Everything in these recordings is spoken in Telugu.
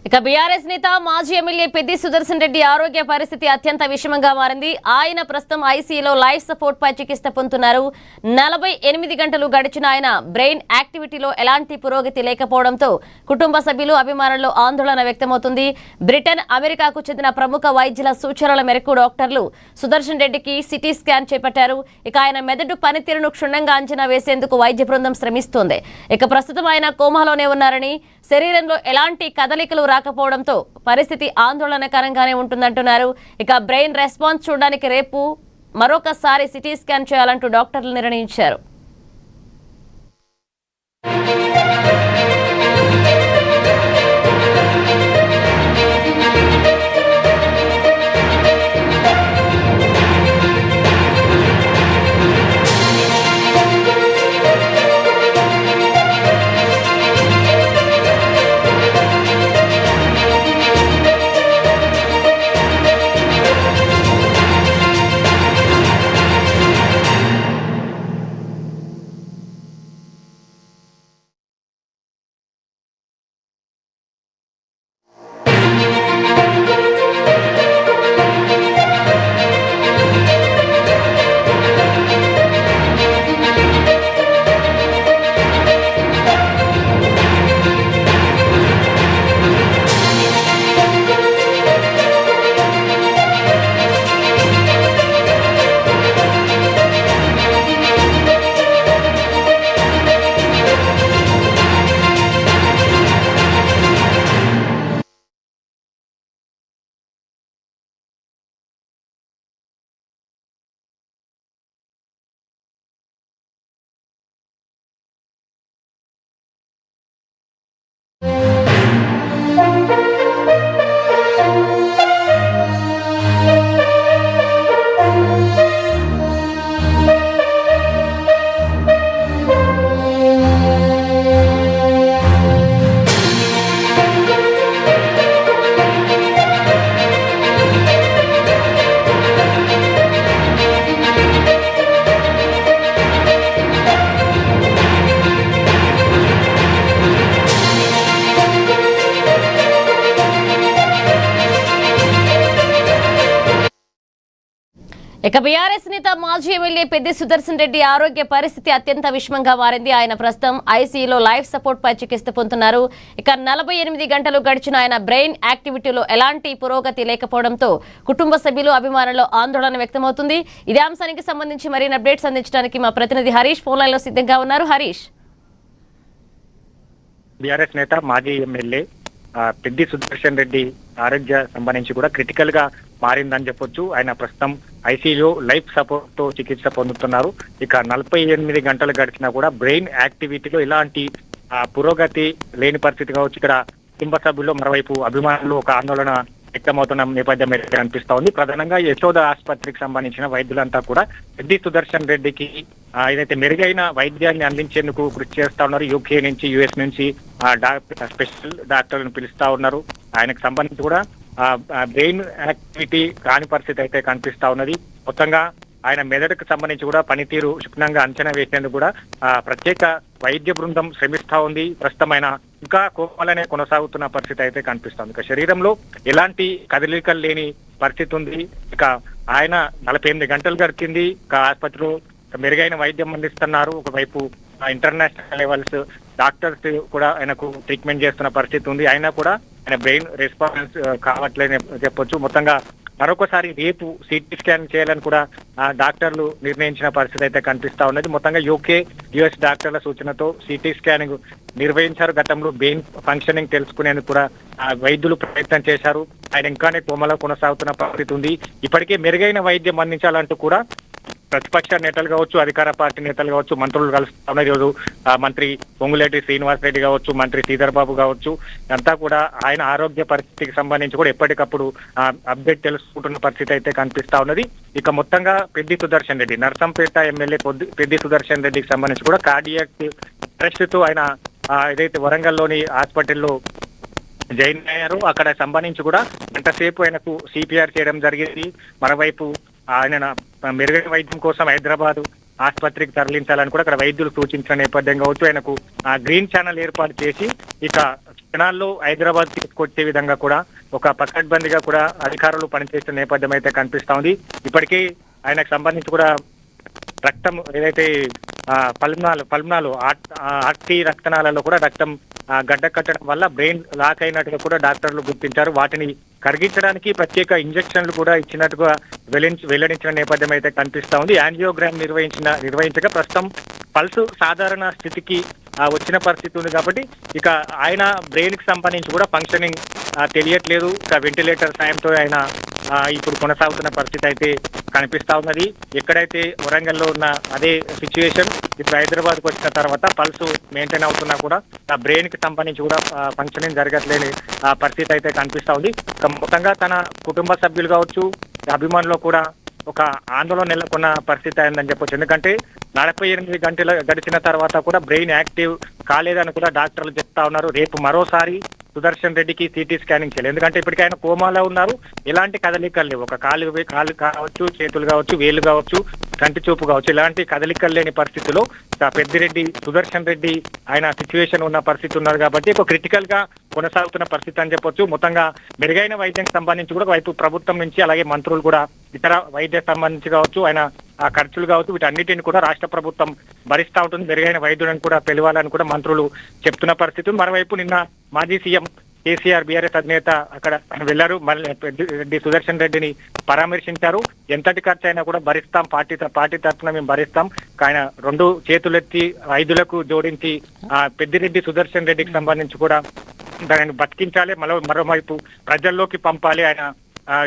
ఇక బీఆర్ఎస్ నేత మాజీ ఎమ్మెల్యే పెద్ది సుదర్శన్ రెడ్డి ఆరోగ్య పరిస్థితి అత్యంత విషమంగా మారింది. ఆయన ప్రస్తుతం ఐసీయూలో లైఫ్ సపోర్ట్ పై చికిత్స పొందుతున్నారు. 48 గంటలు గడిచిన ఆయన బ్రెయిన్ యాక్టివిటీలో ఎలాంటి పురోగతి లేకపోవడంతో కుటుంబ సభ్యులు అభిమానుల్లో ఆందోళన వ్యక్తమవుతుంది. బ్రిటన్, అమెరికాకు చెందిన ప్రముఖ వైద్యుల సూచనల మేరకు డాక్టర్లు సుదర్శన్ రెడ్డికి సిటీ స్కాన్ చేపట్టారు. ఇక ఆయన మెదడు పనితీరును క్షుణ్ణంగా అంచనా వేసేందుకు వైద్య బృందం శ్రమిస్తోంది. ఇక ప్రస్తుతం ఆయన కోమాలోనే ఉన్నారని, శరీరంలో ఎలాంటి కదలికలు రాకపోవడంతో పరిస్థితి ఆందోళనకరంగానే ఉంటుందంటున్నారు. ఇక బ్రెయిన్ రెస్పాన్స్ చూడడానికి రేపు మరొకసారి సిటీ స్కాన్ చేయాలంటూ డాక్టర్లు నిర్ణయించారు. ఇక బీఆర్ఎస్ నేత మాజీ ఎమ్మెల్యే పెద్ది సుదర్శన్ రెడ్డి ఆరోగ్య పరిస్థితి అత్యంత విషమంగా మారింది. ఆయన ప్రస్తుతం ఐసీయూలో లైఫ్ సపోర్ట్ పై చికిత్స పొందుతున్నారు. ఇక 48 గంటలు గడిచిన ఆయన బ్రెయిన్ యాక్టివిటీలో ఎలాంటి పురోగతి లేకపోవడంతో కుటుంబ సభ్యులు అభిమానుల్లో ఆందోళన వ్యక్తమవుతుంది. ఇదే అంశానికి సంబంధించి మరిన్ని అప్డేట్స్ అందించడానికి మా ప్రతినిధి హరీష్ ఫోన్ లైన్ లో సిద్ధంగా ఉన్నారు. హరీష్, బీఆర్ఎస్ నేత మాజీ ఎమ్మెల్యే పెద్ది సుదర్శన్ రెడ్డి ఆరోగ్య సంబంధించి కూడా క్రిటికల్ గా మారిందని చెప్పొచ్చు. ఆయన ప్రస్తుతం ఐసీయూలో లైఫ్ సపోర్ట్ తో చికిత్స పొందుతున్నారు. ఇక 48 గంటలు గడిచినా కూడా బ్రెయిన్ యాక్టివిటీలో ఎలాంటి పురోగతి లేని పరిస్థితి కావచ్చు. ఇక్కడ కుటుంబ సభ్యులు, మరోవైపు అభిమానులు ఒక ఆందోళన వ్యక్తమవుతున్న నేపథ్యం కనిపిస్తా ఉంది. ప్రధానంగా యశోద ఆసుపత్రికి సంబంధించిన వైద్యులంతా కూడా పెద్ది సుదర్శన్ రెడ్డికి ఏదైతే మెరుగైన వైద్యాన్ని అందించేందుకు కృషి చేస్తా ఉన్నారు. యూకే నుంచి, యుఎస్ నుంచి స్పెషల్ డాక్టర్లను పిలుస్తా ఉన్నారు. ఆయనకు సంబంధించి కూడా బ్రెయిన్ యాక్టివిటీ కాని పరిస్థితి అయితే కనిపిస్తా ఉన్నది. మొత్తంగా ఆయన మెదడుకు సంబంధించి కూడా పనితీరు క్షుణ్ణంగా అంచనా వేసేందుకు కూడా ప్రత్యేక వైద్య బృందం శ్రమిస్తా ఉంది. ప్రస్తుతం ఆయన ఇంకా కోమాలనే కొనసాగుతున్న పరిస్థితి అయితే కనిపిస్తుంది. ఇక శరీరంలో ఎలాంటి కదలికలు లేని పరిస్థితి ఉంది. ఇక ఆయన 48 గంటలు గడిచింది. ఇక ఆసుపత్రిలో మెరుగైన వైద్యం అందిస్తున్నారు. ఒకవైపు ఇంటర్నేషనల్ లెవెల్స్ డాక్టర్స్ కూడా ఆయనకు ట్రీట్మెంట్ చేస్తున్న పరిస్థితి ఉంది. అయినా కూడా ఆయన బ్రెయిన్ రెస్పాన్స్ కావట్లేదని చెప్పొచ్చు. మొత్తంగా మరొకసారి రేపు సిటీ స్కాన్ చేయాలని కూడా డాక్టర్లు నిర్ణయించిన పరిస్థితి అయితే కనిపిస్తా ఉన్నది. మొత్తంగా యూకే, యుఎస్ డాక్టర్ల సూచనతో సిటీ స్కానింగ్ నిర్వహించారు. గతంలో బ్రెయిన్ ఫంక్షనింగ్ తెలుసుకునేందుకు కూడా వైద్యులు ప్రయత్నం చేశారు. ఆయన ఇంకానే కోమలో కొనసాగుతున్న పరిస్థితి ఉంది. ఇప్పటికే మెరుగైన వైద్యం అందించాలంటూ కూడా ప్రతిపక్ష నేతలు కావచ్చు, అధికార పార్టీ నేతలు కావచ్చు, మంత్రులు కలుస్తా ఉన్నారు. ఈరోజు మంత్రి పొంగులేటి శ్రీనివాస్ రెడ్డి కావచ్చు, మంత్రి శ్రీధర్ బాబు కావచ్చు, అంతా కూడా ఆయన ఆరోగ్య పరిస్థితికి సంబంధించి కూడా ఎప్పటికప్పుడు అప్డేట్ తెలుసుకుంటున్న పరిస్థితి అయితే కనిపిస్తా ఉన్నది. ఇక మొత్తంగా పెద్ది సుదర్శన్ రెడ్డి, నర్సంపేట ఎమ్మెల్యే పెద్ది సుదర్శన్ రెడ్డికి సంబంధించి కూడా కార్డియాక్ అరెస్ట్ తో ఆయన ఏదైతే వరంగల్లోని హాస్పిటల్లో జాయిన్ అయ్యారు. అక్కడ సంబంధించి కూడా గంట సేపు ఆయనకు సిపిఆర్ చేయడం జరిగింది. మరోవైపు ఆయన మెరుగైన వైద్యం కోసం హైదరాబాద్ ఆసుపత్రికి తరలించాలని కూడా అక్కడ వైద్యులు సూచించిన నేపథ్యం కావచ్చు, ఆయనకు గ్రీన్ ఛానల్ ఏర్పాటు చేసి ఇక క్షణాల్లో హైదరాబాద్ తీసుకొచ్చే విధంగా కూడా ఒక పకడ్బందీగా కూడా అధికారులు పనిచేస్తున్న నేపథ్యం అయితే కనిపిస్తా ఉంది. ఇప్పటికీ ఆయనకు సంబంధించి కూడా రక్తం ఏదైతే పల్మనాలు ఆర్టీ రక్తనాళాల్లో కూడా రక్తం గడ్డ కట్టడం వల్ల బ్రెయిన్ లాక్ అయినట్టుగా కూడా డాక్టర్లు గుర్తించారు. వాటిని కరిగించడానికి ప్రత్యేక ఇంజెక్షన్లు కూడా ఇచ్చినట్టుగా వెల్లడించిన నేపథ్యం అయితే కనిపిస్తా ఉంది. యాంజియోగ్రామ్ నిర్వహించగా ప్రస్తుతం పల్స్ సాధారణ స్థితికి వచ్చిన పరిస్థితి ఉంది కాబట్టి ఇక ఆయన బ్రెయిన్ కి సంబంధించి కూడా ఫంక్షనింగ్ తెలియట్లేదు. ఇక వెంటిలేటర్ సాయంతో ఆయన ఇప్పుడు కొనసాగుతున్న పరిస్థితి అయితే కనిపిస్తా ఉన్నది. ఎక్కడైతే వరంగల్లో ఉన్న అదే సిచ్యువేషన్ ఇప్పుడు హైదరాబాద్ కు వచ్చిన తర్వాత పల్స్ మెయింటైన్ అవుతున్నా కూడా ఆ బ్రెయిన్ కి సంబంధించి కూడా ఫంక్షనింగ్ జరగట్లేని పరిస్థితి అయితే కనిపిస్తా ఉంది. మొత్తంగా తన కుటుంబ సభ్యులు కావచ్చు, అభిమానులు కూడా ఒక ఆందోళన నెలకొన్న పరిస్థితి అయిందని చెప్పొచ్చు. ఎందుకంటే 48 గంటలు గడిచిన తర్వాత కూడా బ్రెయిన్ యాక్టివ్ కాలేదని కూడా డాక్టర్లు చెప్తా ఉన్నారు. రేపు మరోసారి సుదర్శన్ రెడ్డికి సిటీ స్కానింగ్ చేయాలి. ఎందుకంటే ఇప్పటికీ ఆయన కోమాలో ఉన్నారు. ఎలాంటి కదలికలు లేవు. ఒక కాలు కావచ్చు, చేతులు కావచ్చు, వేలు కావచ్చు, కంటి చూపు కావచ్చు, ఇలాంటి కదలికలు లేని పరిస్థితిలో పెద్దిరెడ్డి సుదర్శన్ రెడ్డి ఆయన సిచ్యువేషన్ ఉన్న పరిస్థితి ఉన్నారు కాబట్టి ఒక క్రిటికల్ గా కొనసాగుతున్న పరిస్థితి అని చెప్పొచ్చు. మొత్తంగా మెరుగైన వైద్యం సంబంధించి కూడా వైపు ప్రభుత్వం నుంచి అలాగే మంత్రులు కూడా ఇతర వైద్య సంబంధించి కావచ్చు, ఆయన ఆ ఖర్చులు కావచ్చు, వీటన్నిటిని కూడా రాష్ట్ర ప్రభుత్వం భరిస్తా ఉంటుంది. మెరుగైన వైద్యులను కూడా పిలవాలని కూడా మంత్రులు చెప్తున్న పరిస్థితి. మరోవైపు నిన్న మాజీ సీఎం కేసీఆర్ బీఆర్ఎస్ అధినేత అక్కడ వెళ్లారు. మళ్ళీ పెద్దిరెడ్డి సుదర్శన్ రెడ్డిని పరామర్శించారు. ఎంతటి ఖర్చు అయినా కూడా భరిస్తాం, పార్టీ తరఫున మేము భరిస్తాం. ఆయన 2 చేతులెత్తి 5లకు జోడించి పెద్దిరెడ్డి సుదర్శన్ రెడ్డికి సంబంధించి కూడా దానిని బతికించాలి, మరోవైపు ప్రజల్లోకి పంపాలి, ఆయన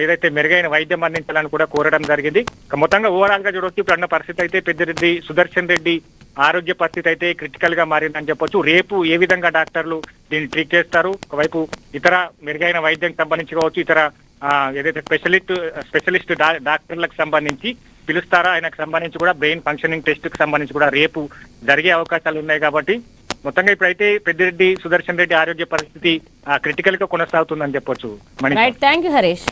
ఏదైతే మెరుగైన వైద్యం అందించాలని కూడా కోరడం జరిగింది. మొత్తంగా ఓవరాల్ గా చూడవచ్చు ఇప్పుడు అన్న పరిస్థితి అయితే పెద్దిరెడ్డి సుదర్శన్ రెడ్డి ఆరోగ్య పరిస్థితి అయితే క్రిటికల్ గా మారిందని చెప్పొచ్చు. రేపు ఏ విధంగా డాక్టర్లు దీన్ని ట్రీట్ చేస్తారు, ఒకవైపు ఇతర మెరుగైన వైద్యం సంబంధించి కావచ్చు, ఇతర ఏదైతే స్పెషలిస్ట్ డాక్టర్లకు సంబంధించి పిలుస్తారా, ఆయనకు సంబంధించి కూడా బ్రెయిన్ ఫంక్షనింగ్ టెస్ట్ కి సంబంధించి కూడా రేపు జరిగే అవకాశాలు ఉన్నాయి. కాబట్టి మొత్తంగా ఇప్పుడైతే పెద్దిరెడ్డి సుదర్శన్ రెడ్డి ఆరోగ్య పరిస్థితి క్రిటికల్ గా కొనసాగుతుందని చెప్పొచ్చు. Thank you Harish.